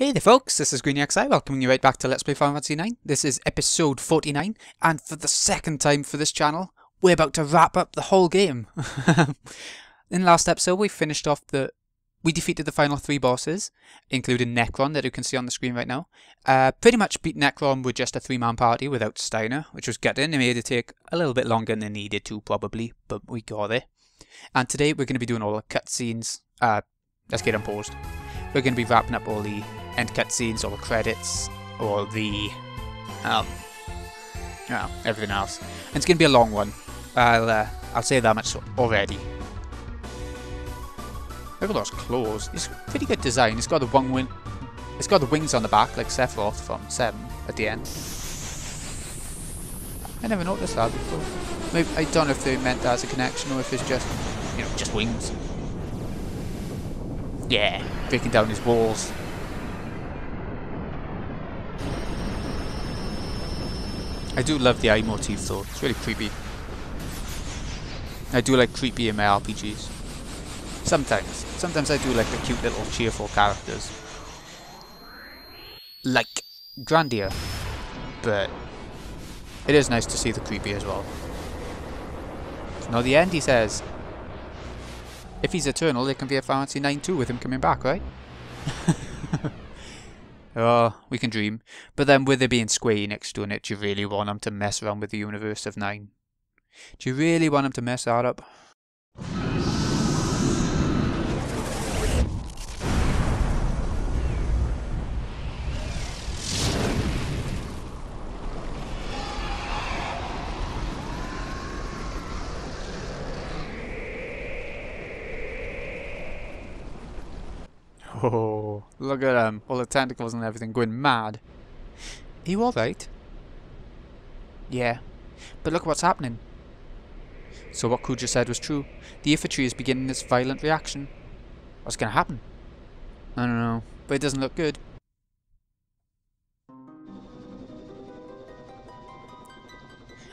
Hey there folks, this is GreenXI welcoming you right back to Let's Play Final Fantasy 9. This is episode 49, and for the second time for this channel, we're about to wrap up the whole game. In the last episode we defeated the final 3 bosses, including Necron that you can see on the screen right now. Pretty much beat Necron with just a 3-man party without Steiner, which was gutting. It made it take a little bit longer than it needed to probably, but we got it. And today we're going to be doing all the cutscenes. Let's get them paused. We're going to be wrapping up all the end cutscenes, or the credits, or the everything else. And it's going to be a long one. I'll say that much already. Look at those claws. It's pretty good design. It's got the It's got the wings on the back, like Sephiroth from 7 at the end. I never noticed that before. Maybe, I don't know if they meant that as a connection or if it's just, just wings. Yeah, breaking down his walls. I do love the eye motif though, it's really creepy. I do like creepy in my RPGs. Sometimes I do like the cute little cheerful characters. Like Grandia. But it is nice to see the creepy as well. Now the end, he says, if he's eternal, it can be a Final Fantasy 9 too with him coming back, right? Oh, we can dream. But then with there being Square Enix doing it, do you really want them to mess around with the universe of 9? Do you really want them to mess that up? Oh, look at them. All the tentacles and everything going mad. Are you alright? Yeah. But look what's happening. So what Kuja said was true. The infantry is beginning this violent reaction. What's going to happen? I don't know. But it doesn't look good.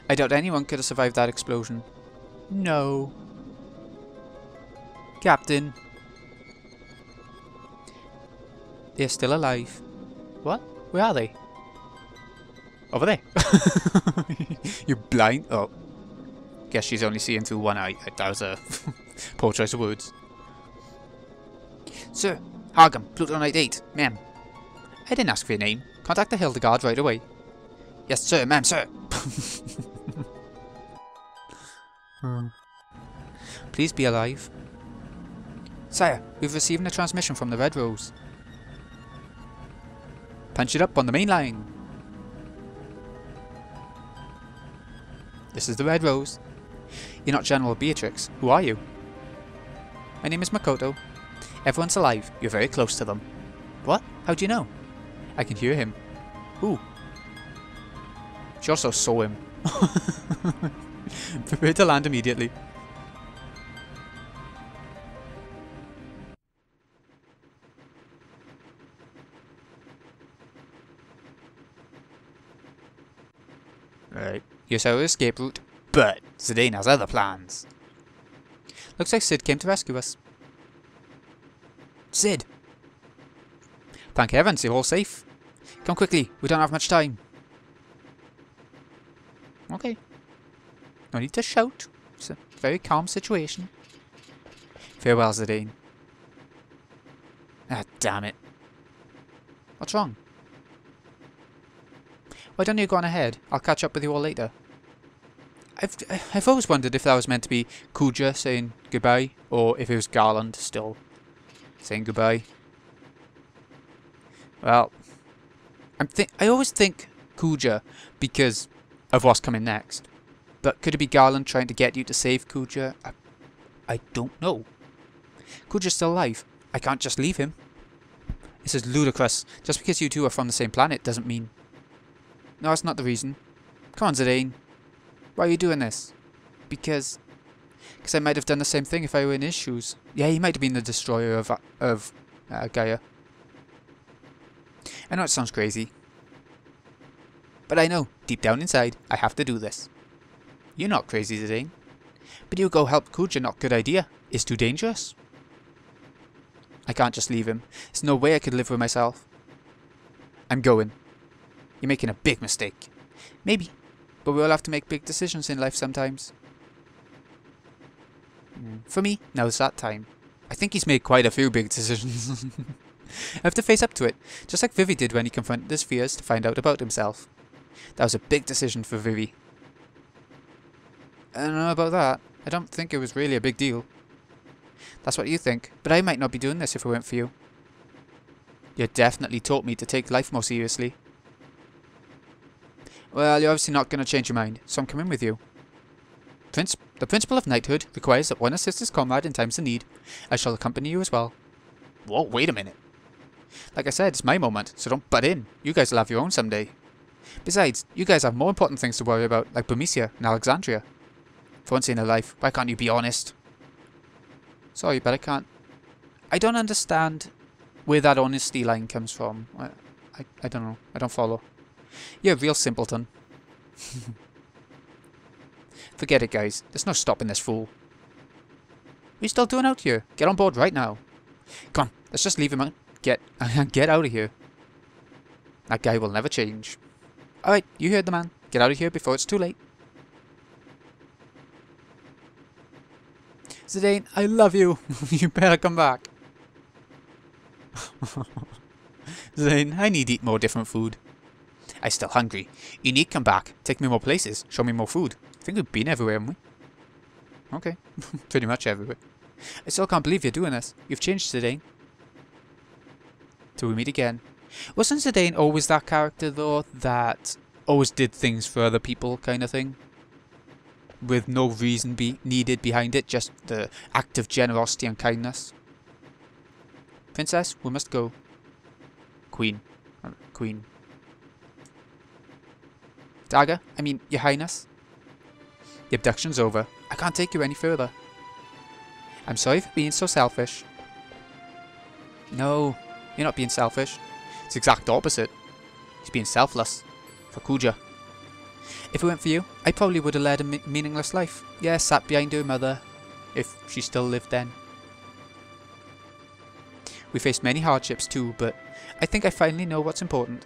I doubt anyone could have survived that explosion. No. Captain. They're still alive. What? Where are they? Over there. You're blind? Oh. Guess she's only seeing through one eye. That was a poor choice of words. Sir, Hargam, Pluto Knight 8, ma'am. I didn't ask for your name. Contact the Hildegard right away. Yes, sir, ma'am, sir. Please be alive. Sire, we've received a transmission from the Red Rose. Punch it up on the main line. This is the Red Rose. You're not General Beatrix. Who are you? My name is Makoto. Everyone's alive. You're very close to them. What? How do you know? I can hear him. Who? She also saw him. Prepare to land immediately. Right, here's our escape route, but Zidane has other plans. Looks like Sid came to rescue us. Sid! Thank heavens, you're all safe. Come quickly, we don't have much time. Okay. No need to shout. It's a very calm situation. Farewell, Zidane. Ah, damn it. What's wrong? Why don't you go on ahead? I'll catch up with you all later. I've always wondered if that was meant to be Kuja saying goodbye, or if it was Garland still saying goodbye. Well, I always think Kuja because of what's coming next. But could it be Garland trying to get you to save Kuja? I don't know. Kuja's still alive. I can't just leave him. This is ludicrous. Just because you two are from the same planet doesn't mean... No, that's not the reason. Come on, Zidane. Why are you doing this? Because I might have done the same thing if I were in his shoes. Yeah, he might have been the destroyer of Gaia. I know it sounds crazy. But I know, deep down inside, I have to do this. You're not crazy, Zidane. But you go help Kuja, not a good idea. It's too dangerous. I can't just leave him. There's no way I could live with myself. I'm going. You're making a big mistake. Maybe, but we all have to make big decisions in life sometimes. For me, now's that time. I think he's made quite a few big decisions. I have to face up to it, just like Vivi did when he confronted his fears to find out about himself. That was a big decision for Vivi. I don't know about that. I don't think it was really a big deal. That's what you think, but I might not be doing this if it weren't for you. You definitely taught me to take life more seriously. Well, you're obviously not going to change your mind, so I'm coming with you. The principle of knighthood requires that one assists his comrade in times of need. I shall accompany you as well. Whoa, wait a minute. Like I said, it's my moment, so don't butt in. You guys will have your own someday. Besides, you guys have more important things to worry about, like Bermesia and Alexandria. For once in your life, why can't you be honest? Sorry, but I can't. I don't understand where that honesty line comes from. I don't know. I don't follow. You're a real simpleton. Forget it, guys. There's no stopping this fool. What are you still doing out here? Get on board right now. Come on, let's just leave him out. Get out of here. That guy will never change. Alright, you heard the man. Get out of here before it's too late. Zidane, I love you. You better come back. Zidane, I need to eat more different food. I'm still hungry. You need to come back. Take me more places. Show me more food. I think we've been everywhere, haven't we? Okay. Pretty much everywhere. I still can't believe you're doing this. You've changed, Zidane. Till we meet again. Wasn't Zidane always that character, though, that always did things for other people kind of thing? With no reason needed behind it, just the act of generosity and kindness. Princess, we must go. Queen. Queen. Dagger, I mean, Your Highness. The abduction's over. I can't take you any further. I'm sorry for being so selfish. No, you're not being selfish. It's the exact opposite. He's being selfless. For Kuja. If it weren't for you, I probably would have led a meaningless life. Yeah, sat behind her mother. If she still lived then. We faced many hardships too, but I think I finally know what's important.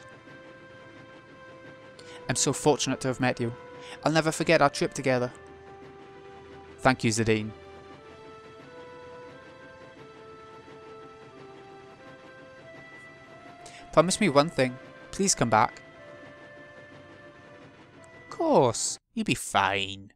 I'm so fortunate to have met you. I'll never forget our trip together. Thank you, Zidane. Promise me one thing. Please come back. Of course. You'll be fine.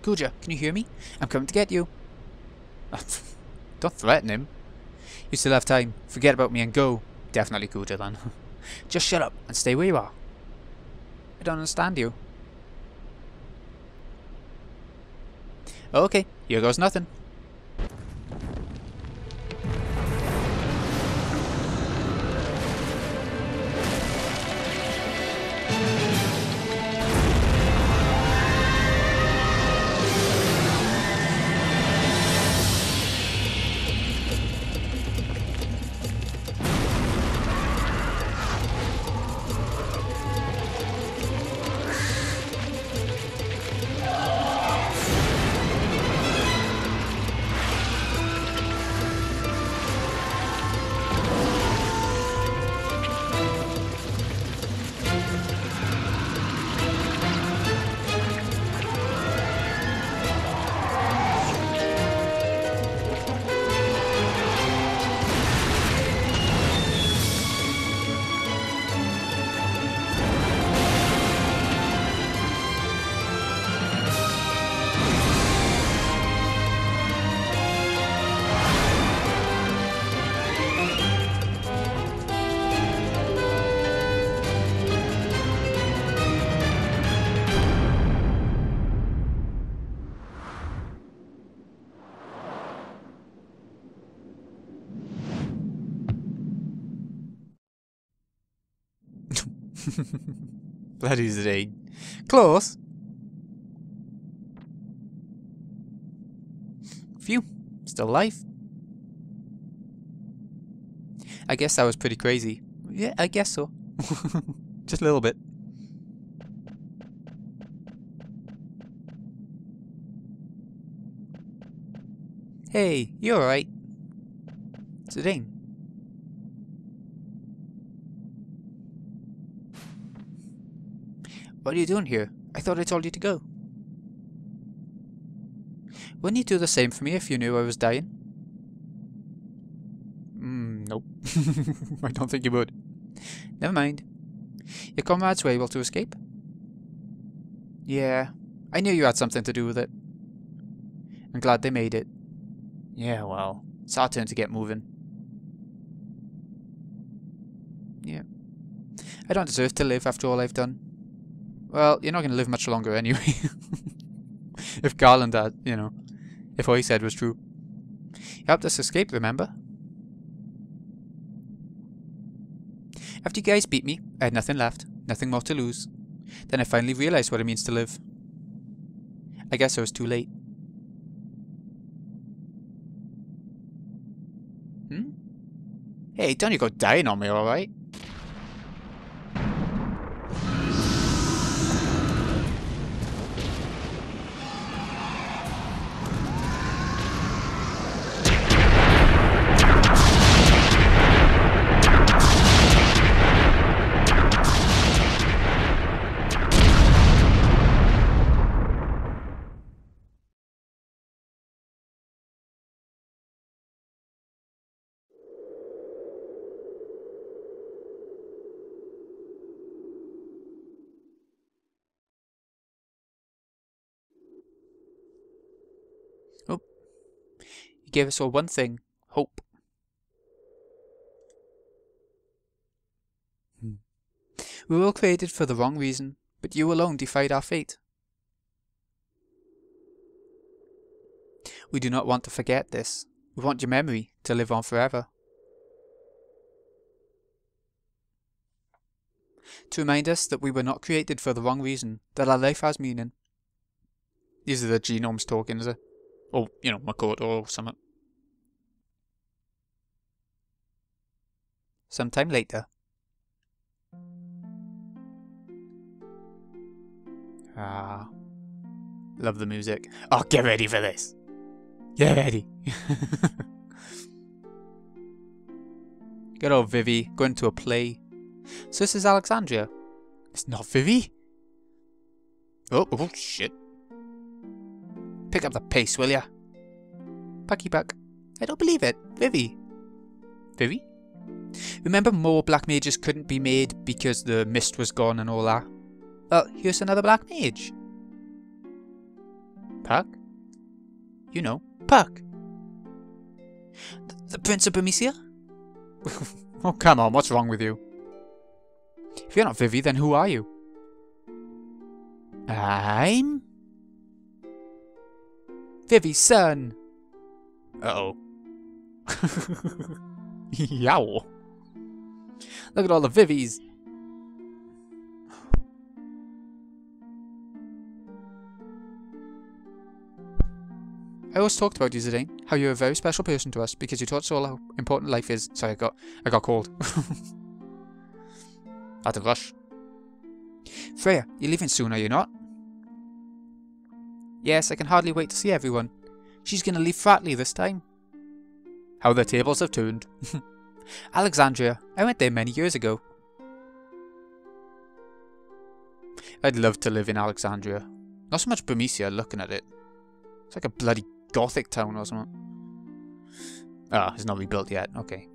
Kuja, can you hear me? I'm coming to get you. Don't threaten him. You still have time. Forget about me and go. Definitely Kuja then. Just shut up and stay where you are. I don't understand you. Okay, here goes nothing. Bloody Zane. Close. Phew. Still alive. I guess that was pretty crazy. Yeah, I guess so. Just a little bit. Hey, you alright? Zane. What are you doing here? I thought I told you to go. Wouldn't you do the same for me if you knew I was dying? Nope. I don't think you would. Never mind. Your comrades were able to escape? Yeah, I knew you had something to do with it. I'm glad they made it. Yeah, well, it's our turn to get moving. Yeah. I don't deserve to live after all I've done. Well, you're not going to live much longer anyway. If Garland had, you know, if what he said was true. You helped us escape, remember? After you guys beat me, I had nothing left, nothing more to lose. Then I finally realized what it means to live. I guess I was too late. Hey, don't you go dying on me, alright? Oh. You gave us all one thing. Hope. We were all created for the wrong reason, but you alone defied our fate. We do not want to forget this. We want your memory to live on forever. To remind us that we were not created for the wrong reason, that our life has meaning. These are the genomes talking, is it? Or, you know, Makoto or something. Sometime later. Ah. Love the music. Oh, get ready for this. Get ready. Good old Vivi, going to a play. So this is Alexandria. It's not Vivi. Oh shit. Pick up the pace, will ya? Pucky Puck. I don't believe it. Vivi. Vivi? Remember more black mages couldn't be made because the mist was gone and all that? Well, here's another black mage. Puck? You know, Puck. The Prince of Bermesia? Oh, come on, what's wrong with you? If you're not Vivi, then who are you? I'm... Vivi's son. Uh-oh. Yow. Look at all the Vivis. I always talked about you, Zidane, how you're a very special person to us because you taught us all how important life is. Sorry, I got cold. Had to rush. Freya, you're leaving soon, are you not? Yes, I can hardly wait to see everyone. She's gonna leave Fratley this time. How the tables have turned. Alexandria, I went there many years ago. I'd love to live in Alexandria. Not so much Bermesia, looking at it. It's like a bloody Gothic town or something. Ah, it's not rebuilt yet, okay.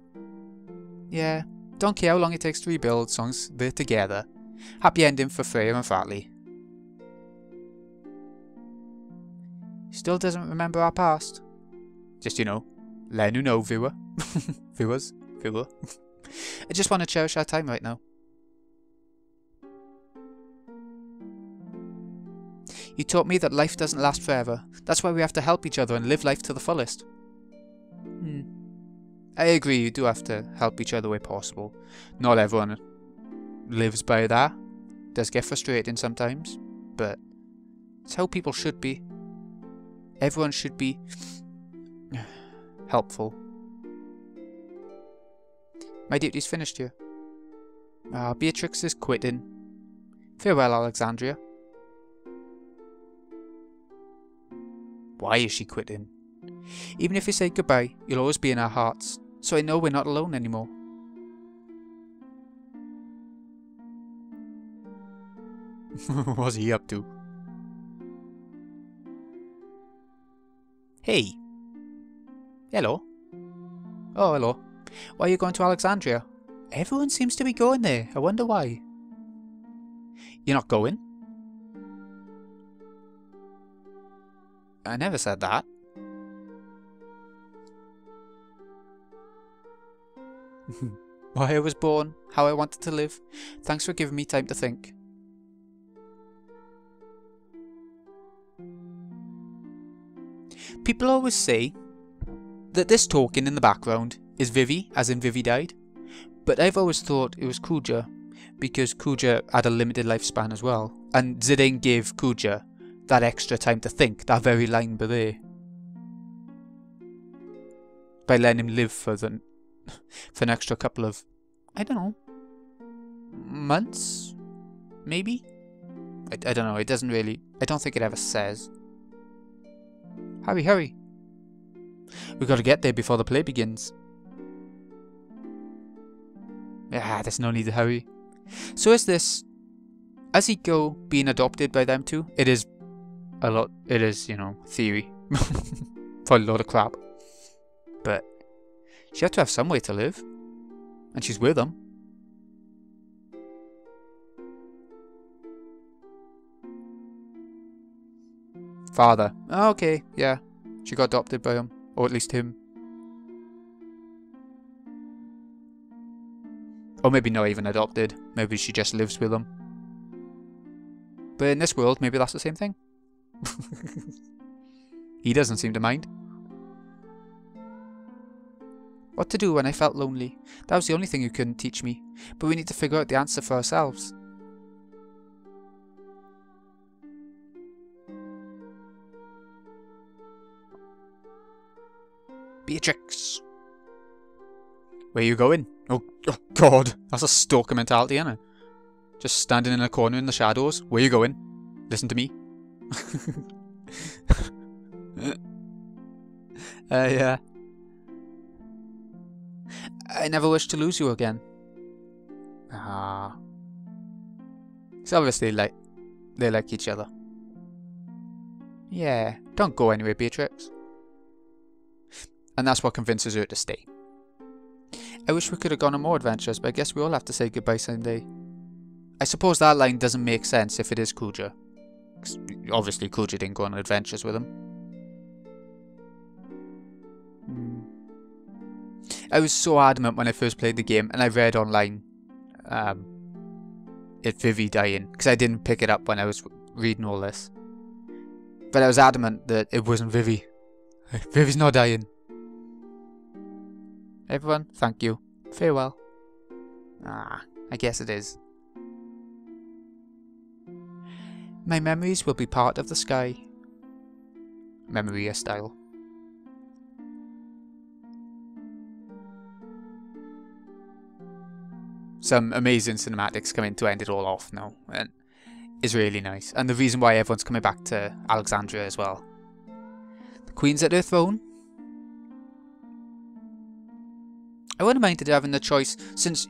Yeah, don't care how long it takes to rebuild, as long as they're together. Happy ending for Freya and Fratley. Still doesn't remember our past. Just, you know, letting you know, viewer. Viewer. I just want to cherish our time right now. You taught me that life doesn't last forever. That's why we have to help each other and live life to the fullest. I agree, you do have to help each other where possible. Not everyone lives by that. Does get frustrating sometimes, but it's how people should be. Everyone should be helpful. My duty's finished here. Beatrix is quitting. Farewell, Alexandria. Why is she quitting? Even if you say goodbye, you'll always be in our hearts, so I know we're not alone anymore. What's he up to? Hey. Hello. Oh, hello. Why are you going to Alexandria? Everyone seems to be going there. I wonder why. You're not going? I never said that. Why I was born, how I wanted to live. Thanks for giving me time to think. People always say that this talking in the background is Vivi, as in Vivi died. But I've always thought it was Kuja, because Kuja had a limited lifespan as well. And Zidane gave Kuja that extra time to think, that very line by there. By letting him live for an extra couple of, I don't know, months? Maybe? I don't know, it doesn't really, I don't think it ever says. Hurry, hurry. We've got to get there before the play begins. There's no need to hurry. So is this, as he go being adopted by them too? It is a lot, it is, you know, theory. Probably a lot of crap. But she had to have some way to live. And she's with them. Father. Oh, okay, yeah. She got adopted by him. Or at least him. Or maybe not even adopted. Maybe she just lives with him. But in this world, maybe that's the same thing. He doesn't seem to mind. What to do when I felt lonely? That was the only thing you couldn't teach me. But we need to figure out the answer for ourselves. Beatrix. Where are you going? Oh God, that's a stalker mentality, isn't it? Just standing in a corner in the shadows. Where are you going? Listen to me. Yeah. I never wish to lose you again. It's obviously like they like each other. Yeah, don't go anywhere, Beatrix. And that's what convinces her to stay. I wish we could have gone on more adventures, but I guess we all have to say goodbye someday. I suppose that line doesn't make sense if it is Kuja. Obviously Kuja didn't go on adventures with him. I was so adamant when I first played the game, and I read online it Vivi dying, because I didn't pick it up when I was reading all this. But I was adamant that it wasn't Vivi. Vivi's not dying. Everyone, thank you. Farewell. I guess it is. My memories will be part of the sky. Memoria style. Some amazing cinematics come in to end it all off now, and it's really nice. And the reason why everyone's coming back to Alexandria as well. The Queen's at her throne. I wouldn't mind having the choice, since,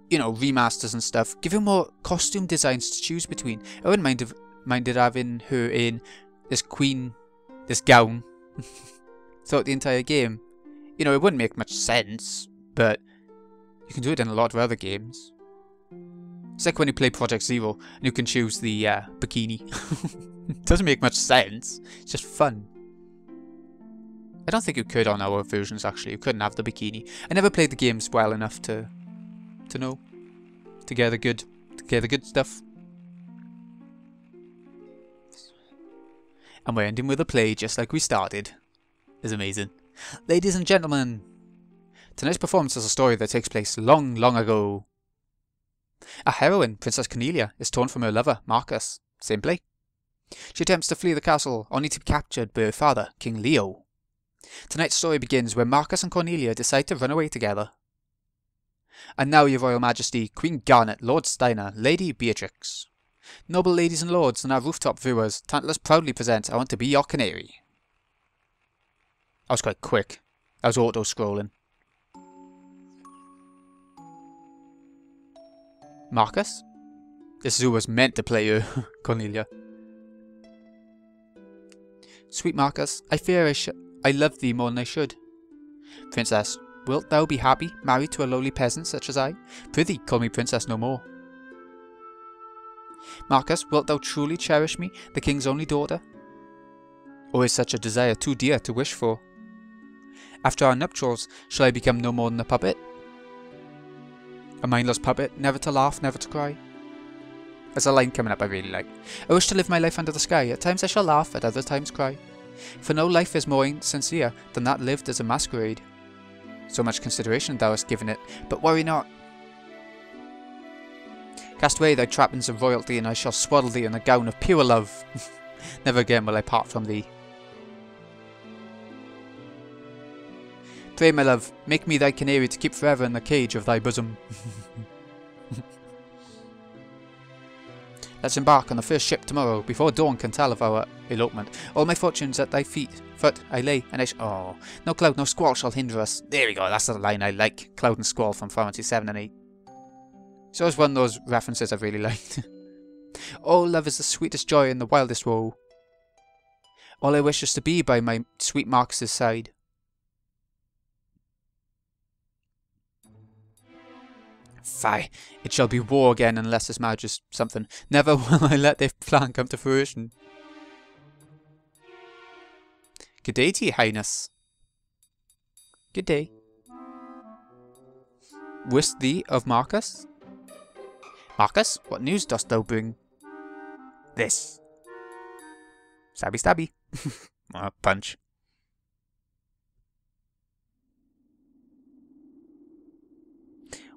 you know, remasters and stuff, give her more costume designs to choose between. I wouldn't minded having her in this queen, this gown, throughout the entire game. You know, it wouldn't make much sense, but you can do it in a lot of other games. It's like when you play Project Zero and you can choose the bikini. It doesn't make much sense, it's just fun. I don't think you could on our versions actually, you couldn't have the bikini. I never played the games well enough to know. To get the good stuff. And we're ending with a play just like we started. It's amazing. Ladies and gentlemen, tonight's performance is a story that takes place long, long ago. A heroine, Princess Cornelia, is torn from her lover, Marcus. Simply. She attempts to flee the castle, only to be captured by her father, King Leo. Tonight's story begins where Marcus and Cornelia decide to run away together. And now, Your Royal Majesty, Queen Garnet, Lord Steiner, Lady Beatrix. Noble ladies and lords and our rooftop viewers, Tantalus proudly presents I Want to Be Your Canary. I was quite quick. I was auto-scrolling. Marcus? This is who was meant to play you, Cornelia. Sweet Marcus, I fear I love thee more than I should. Princess, wilt thou be happy, married to a lowly peasant such as I? Prithee, call me princess no more. Marcus, wilt thou truly cherish me, the king's only daughter? Or is such a desire too dear to wish for? After our nuptials, shall I become no more than a puppet? A mindless puppet, never to laugh, never to cry? There's a line coming up I really like. I wish to live my life under the sky, at times I shall laugh, at other times cry. For no life is more sincere than that lived as a masquerade. So much consideration thou hast given it, but worry not. Cast away thy trappings of royalty, and I shall swaddle thee in a gown of pure love. Never again will I part from thee. Pray, my love, make me thy canary to keep forever in the cage of thy bosom. Let's embark on the first ship tomorrow, before dawn can tell of our elopement. All my fortunes at thy foot I lay, and oh, no cloud, no squall shall hinder us. There we go, that's the line I like. Cloud and squall from Final Fantasy 7 and 8. So it's one of those references I've really liked. Oh, love is the sweetest joy and the wildest woe. All I wish is to be by my sweet Marcus's side. Fie, it shall be war again unless this marriage is something. Never will I let their plan come to fruition. Good day to you, Highness. Good day. Wist thee of Marcus? Marcus, what news dost thou bring? This. Stabby stabby. Punch.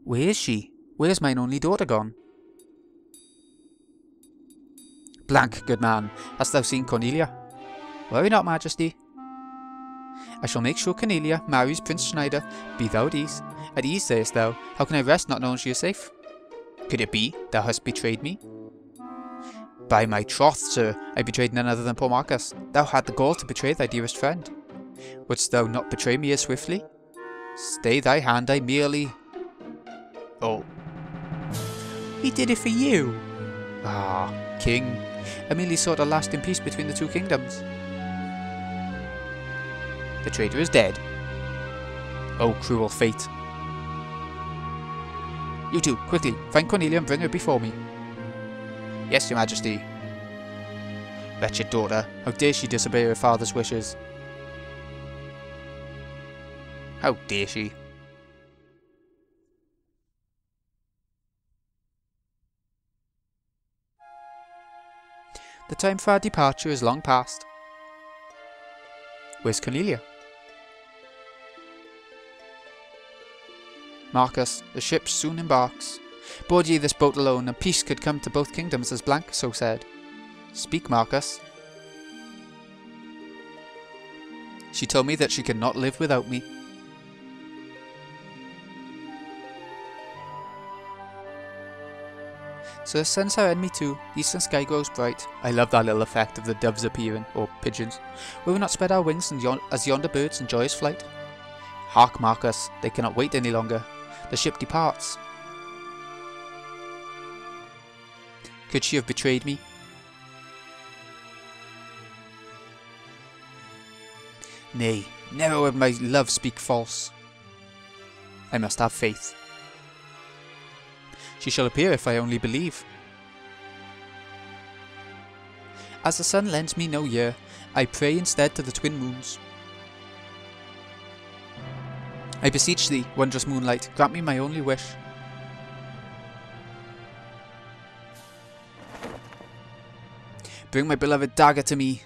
Where is she? Where's mine only daughter gone? Blank, good man. Hast thou seen Cornelia? Worry not, Majesty. I shall make sure Cornelia marries Prince Schneider. Be thou at ease. At ease, sayest thou? How can I rest not knowing she is safe? Could it be thou hast betrayed me? By my troth, sir, I betrayed none other than poor Marcus. Thou had the gall to betray thy dearest friend. Wouldst thou not betray me as swiftly? Stay thy hand, I merely... Oh. He did it for you. Ah, King. I merely sought a lasting peace between the two kingdoms. The traitor is dead. Oh, cruel fate. You two, quickly, find Cornelia and bring her before me. Yes, Your Majesty. Wretched daughter, how dare she disobey her father's wishes? How dare she? The time for our departure is long past. Where's Cornelia? Marcus, the ship soon embarks. Board ye this boat alone, and peace could come to both kingdoms, as Blank so said. Speak, Marcus. She told me that she could not live without me. So the sun's our enemy too, the eastern sky grows bright. I love that little effect of the doves appearing, or pigeons. Will we not spread our wings as yonder birds enjoy his flight? Hark, Marcus, they cannot wait any longer. The ship departs. Could she have betrayed me? Nay, never would my love speak false. I must have faith. She shall appear if I only believe. As the sun lends me no year, I pray instead to the twin moons. I beseech thee, wondrous moonlight, grant me my only wish. Bring my beloved dagger to me.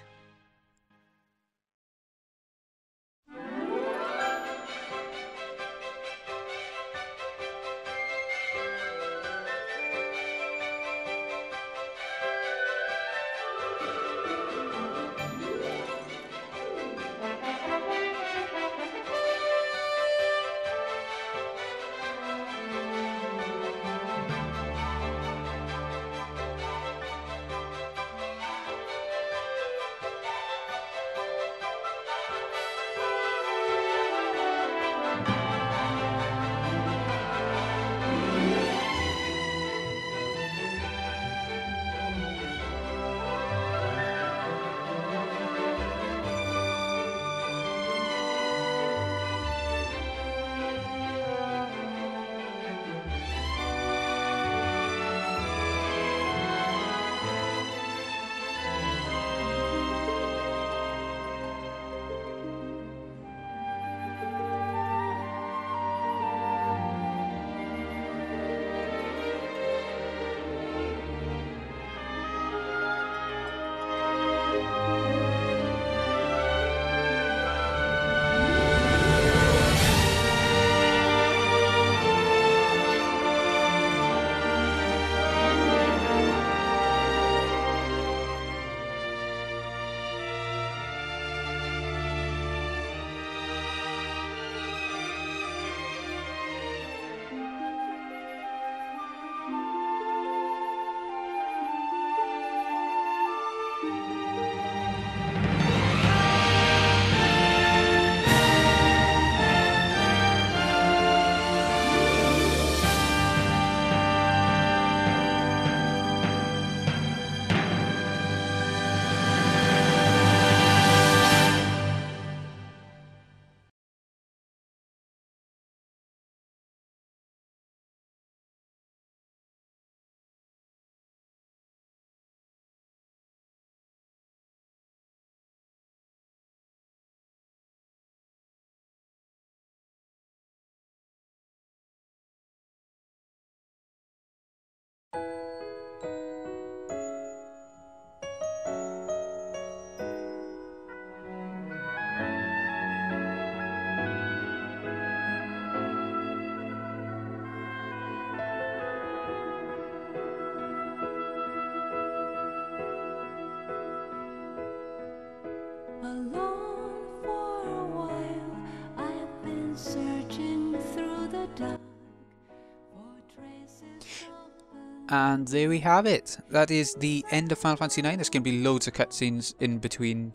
And there we have it. That is the end of Final Fantasy IX. There's going to be loads of cutscenes in between,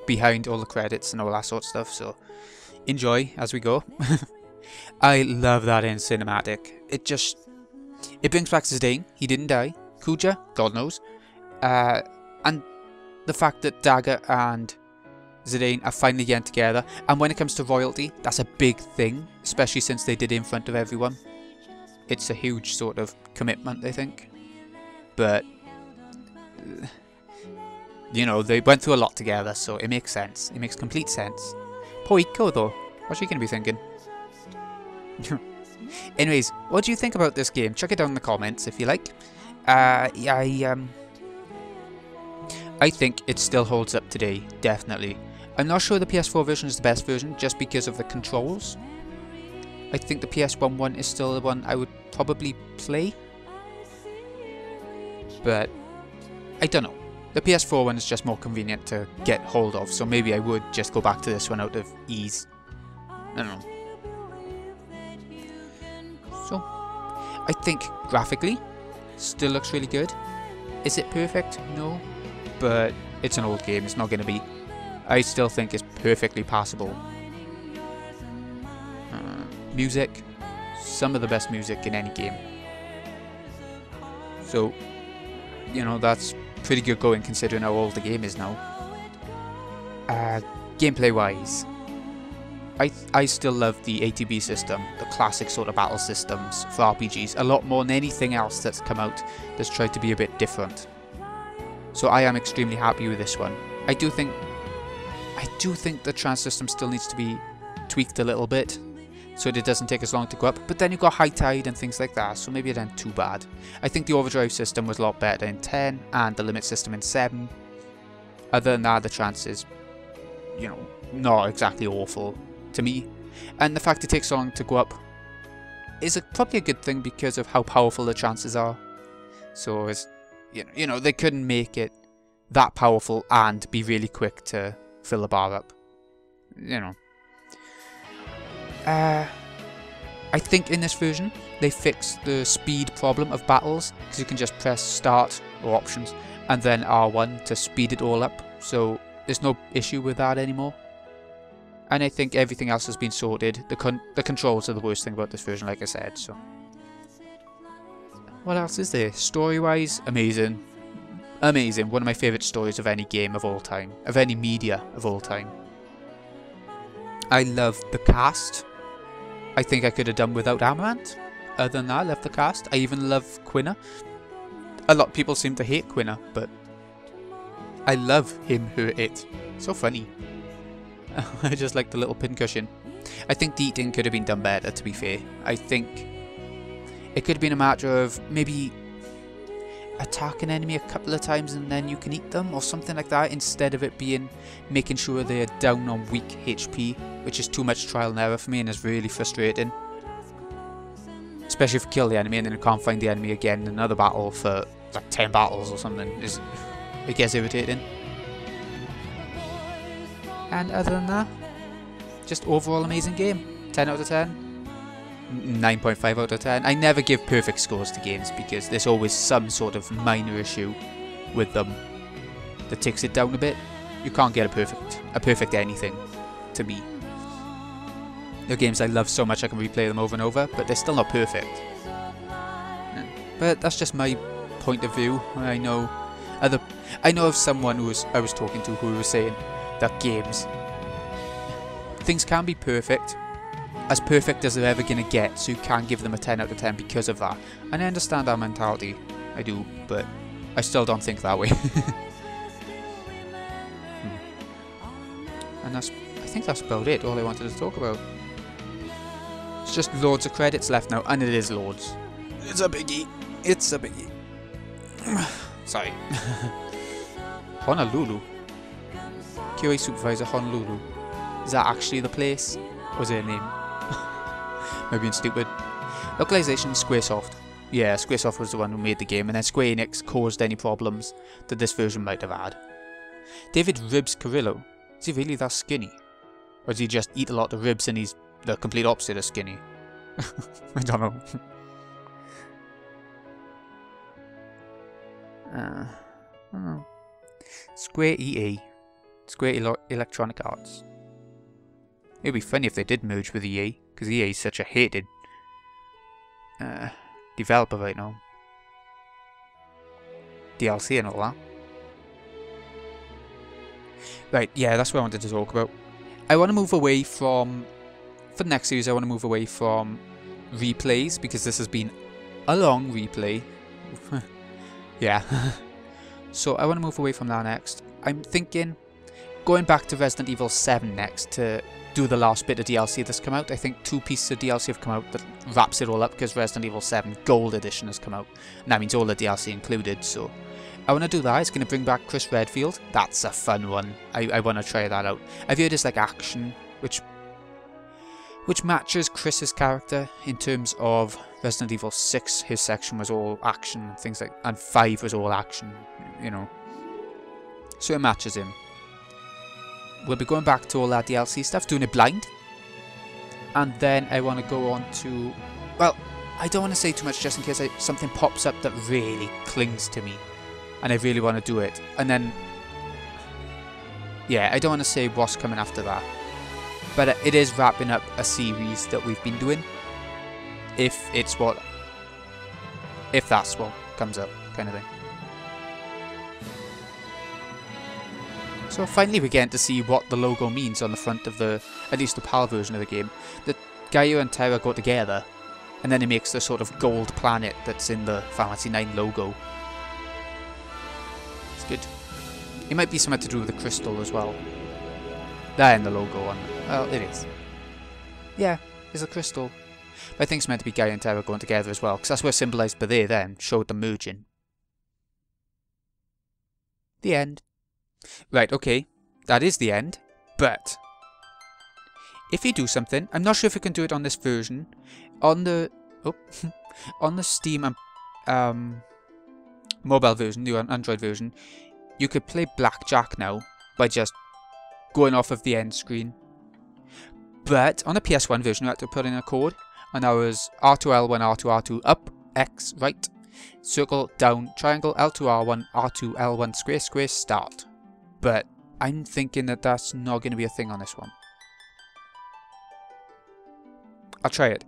behind all the credits and all that sort of stuff, so enjoy as we go. I love that in cinematic. It brings back Zidane. He didn't die. Kuja, God knows. And the fact that Dagger and Zidane are finally getting together. And when it comes to royalty, that's a big thing, especially since they did it in front of everyone. It's a huge sort of commitment, I think. But, you know, they went through a lot together, so it makes sense. It makes complete sense. Poor Iko, though. What's she going to be thinking? Anyways, what do you think about this game? Chuck it down in the comments if you like. I think it still holds up today, definitely. I'm not sure the PS4 version is the best version, just because of the controls. I think the PS1 one is still the one I would probably play. But I don't know. The PS4 one is just more convenient to get hold of, so maybe I would just go back to this one out of ease. I don't know. So, I think graphically, still looks really good. Is it perfect? No. But it's an old game, it's not going to be. I still think it's perfectly passable. Music, some of the best music in any game. So, you know, that's pretty good going considering how old the game is now. Gameplay wise, I still love the ATB system, the classic sort of battle systems for RPGs, a lot more than anything else that's come out that's tried to be a bit different. So I am extremely happy with this one. I do think the trans system still needs to be tweaked a little bit, so that it doesn't take as long to go up, but then you've got high tide and things like that, so maybe it ain't too bad. I think the overdrive system was a lot better in 10, and the limit system in 7. Other than that, the trans is, you know, not exactly awful to me. And the fact it takes so long to go up is probably a good thing because of how powerful the trances are. So, it's, you know, they couldn't make it that powerful and be really quick to fill the bar up. You know. I think in this version they fixed the speed problem of battles, because you can just press start or options and then R1 to speed it all up, so there's no issue with that anymore. And I think everything else has been sorted. The controls are the worst thing about this version, like I said. So what else is there? Story wise, amazing. Amazing. One of my favourite stories of any game of all time, of any media of all time. I love the cast. I think I could have done without Amaranth. Other than that, I love the cast. I even love Quina. A lot of people seem to hate Quina, but I love him, her, it. So funny. I just like the little pincushion. I think the eating could have been done better, to be fair. I think it could have been a matter of maybe attack an enemy a couple of times and then you can eat them, or something like that, instead of it being making sure they're down on weak HP, which is too much trial and error for me and is really frustrating. Especially if you kill the enemy and then you can't find the enemy again in another battle for like 10 battles or something. It gets irritating. And other than that, just overall amazing game. 10 out of 10. 9.5 out of 10. I never give perfect scores to games because there's always some sort of minor issue with them. that takes it down a bit. You can't get a perfect anything, to me. The games I love so much I can replay them over and over, but they're still not perfect. But that's just my point of view. I know of someone I was talking to who was saying that games, things can be perfect, as perfect as they're ever going to get, so you can't give them a 10 out of 10 because of that. And I understand that mentality, I do, but I still don't think that way. And I think that's about it, all I wanted to talk about. It's just loads of credits left now, and it is loads. It's a biggie. It's a biggie. Sorry. Honolulu. QA Supervisor Honolulu. Is that actually the place? Or is it a name? Maybe being stupid. Localization Squaresoft. Yeah, Squaresoft was the one who made the game, and then Square Enix caused any problems that this version might have had. David Ribs Carrillo. Is he really that skinny? Or does he just eat a lot of ribs and he's the complete opposite of skinny? I don't know. I don't know. Square EA. Square Electronic Arts. It'd be funny if they did merge with EA, because EA is such a hated developer right now. DLC and all that. Right, yeah, that's what I wanted to talk about. I want to move away from, for the next series, I want to move away from replays, because this has been a long replay. Yeah. So I want to move away from that next. I'm thinking going back to Resident Evil 7 next to do the last bit of DLC that's come out. I think 2 pieces of DLC have come out that wraps it all up, because Resident Evil 7 Gold Edition has come out. And that means all the DLC included, so I want to do that. It's going to bring back Chris Redfield. That's a fun one. I want to try that out. I've heard it's like action, which matches Chris's character in terms of Resident Evil 6. His section was all action, things like, and 5 was all action, you know. So it matches him. We'll be going back to all that DLC stuff, doing it blind. And then I want to go on to, well, I don't want to say too much just in case something pops up that really clings to me. And I really want to do it. And then, yeah, I don't want to say what's coming after that. But it is wrapping up a series that we've been doing. If that's what comes up, kind of thing. So finally we're getting to see what the logo means on the front of the, at least the PAL version of the game. That Gaia and Terra go together, and then it makes the sort of gold planet that's in the Final Fantasy 9 logo. It's good. It might be something to do with the crystal as well. That and the logo on it. Well, it is. Yeah, it's a crystal. But I think it's meant to be Gaia and Terra going together as well, because that's what symbolised by they then, showed them merging. The end. Right, okay, that is the end, but if you do something, I'm not sure if you can do it on this version, on the on the Steam mobile version, the Android version, you could play Blackjack now by just going off of the end screen. But on the PS1 version, you had to put in a code, and that was R2L1, R2, R2, up, X, right, circle, down, triangle, L2, R1, R2, L1, square, square, start. But I'm thinking that that's not going to be a thing on this one. I'll try it.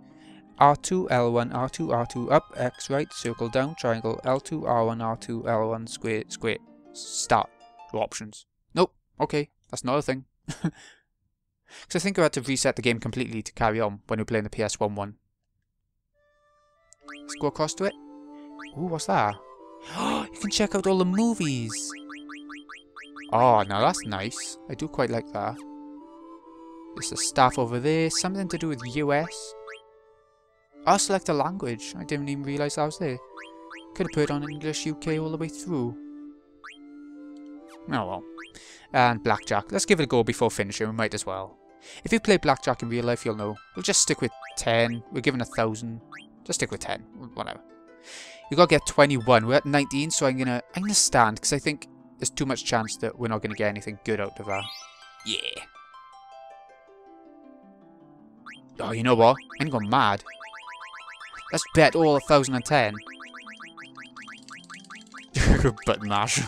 R2, L1, R2, R2, up, X, right, circle, down, triangle, L2, R1, R2, L1, square, square, start. No options. Nope, okay, that's not a thing. Because I think I had to reset the game completely to carry on when we were playing the PS1 one. Let's go across to it. Ooh, what's that? You can check out all the movies. Oh, now that's nice. I do quite like that. There's a staff over there. Something to do with US. I'll select a language. I didn't even realise I was there. Could have put on English UK all the way through. Oh well. And Blackjack. Let's give it a go before finishing. We might as well. If you play Blackjack in real life, you'll know. We'll just stick with 10. We're given 1,000. Just stick with 10. Whatever. You gotta get 21. We're at 19, so I'm gonna stand, because I think there's too much chance that we're not gonna get anything good out of that. Yeah. Oh, you know what? I'm going mad. Let's bet all 1,010. Button mash.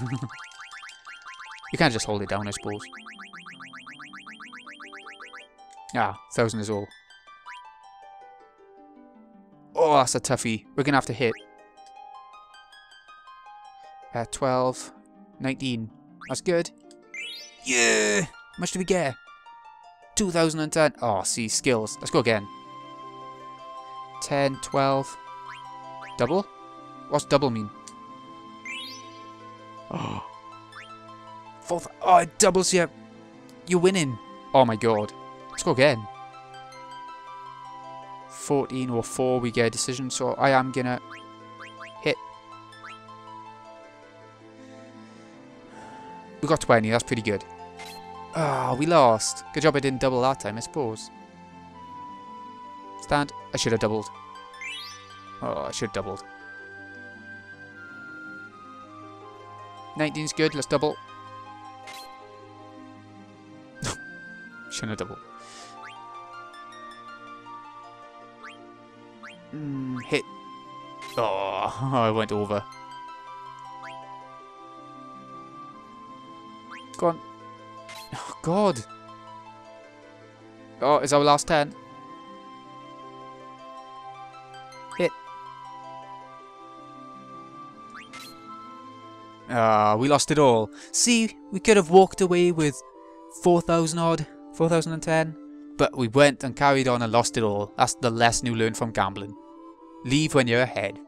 You can't just hold it down, I suppose. Ah, 1,000 is all. Oh, that's a toughie. We're going to have to hit. 12. 19. That's good. Yeah! How much do we get? 2,010. Oh, see, skills. Let's go again. 10, 12. Double? What's double mean? Oh. Fourth. Oh, it doubles you. You're winning. Oh my god. Let's go again. 14 or 4, we get a decision, so I am gonna hit. We got 20, that's pretty good. Ah, oh, we lost. Good job I didn't double that time, I suppose. Stand. I should have doubled. Oh, I should have doubled. 19's good, let's double. Shouldn't have doubled. Hit. Oh, I went over. Go on. Oh, God. Oh, it's our last 10. Hit. Ah, we lost it all. See, we could have walked away with 4,000 odd, 4,010. But we went and carried on and lost it all. That's the lesson you learn from gambling. Leave when you're ahead.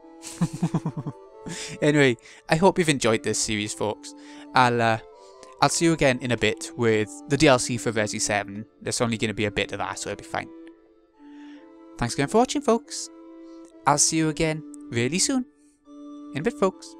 Anyway, I hope you've enjoyed this series, folks. I'll see you again in a bit with the DLC for Resi 7. There's only going to be a bit of that, so it'll be fine. Thanks again for watching, folks. I'll see you again really soon. In a bit, folks.